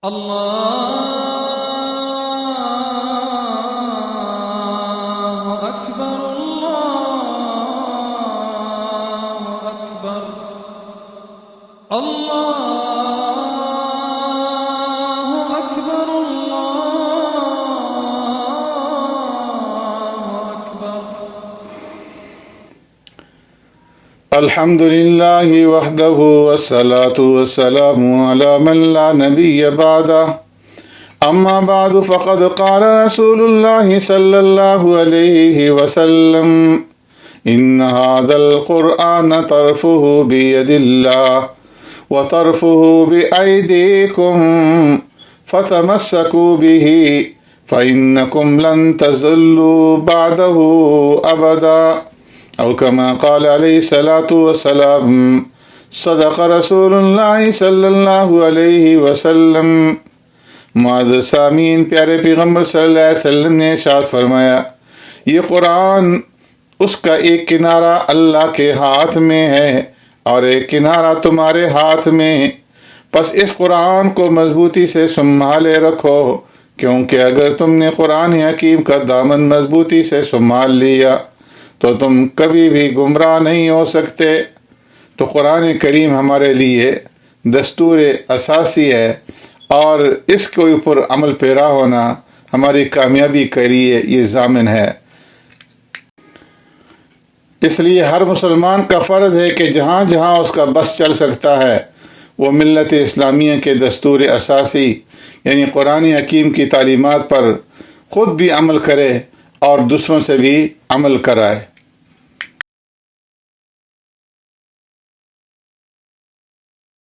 الله أكبر الله أكبر الله أكبر الله أكبر. الحمد لله وحده والصلاة والسلام على من لا نبي بعده. أما بعد فقد قال رسول الله صلى الله عليه وسلم: إن هذا القرآن طرفه بيد الله وطرفه بأيديكم فتمسكوا به فإنكم لن تزلوا بعده أبدا، أو كما قال عليه الصلاة والسلام. صدق رسول اللہ صلی اللہ علیہ وسلم. معزز سامعین، پیارے پیغمبر صلی اللہ علیہ وسلم نے ارشاد فرمایا، یہ قرآن، اس کا ایک کنارہ اللہ کے ہاتھ میں ہے اور ایک کنارہ تمہارے ہاتھ میں. پس اس قرآن کو مضبوطی سے سنبھالے رکھو، کیونکہ اگر تم نے قرآن حکیم کا دامن مضبوطی سے سنبھال لیا تو تم کبھی بھی گمراہ نہیں ہو سکتے. تو قرآن کریم ہمارے لیے دستور اساسی ہے اور اس کے اوپر عمل پیرا ہونا ہماری کامیابی کے لیے یہ ضامن ہے. اس لیے ہر مسلمان کا فرض ہے کہ جہاں جہاں اس کا بس چل سکتا ہے وہ ملت اسلامیہ کے دستور اساسی یعنی قرآن حکیم کی تعلیمات پر خود بھی عمل کرے اور دوسروں سے بھی عمل کرائے.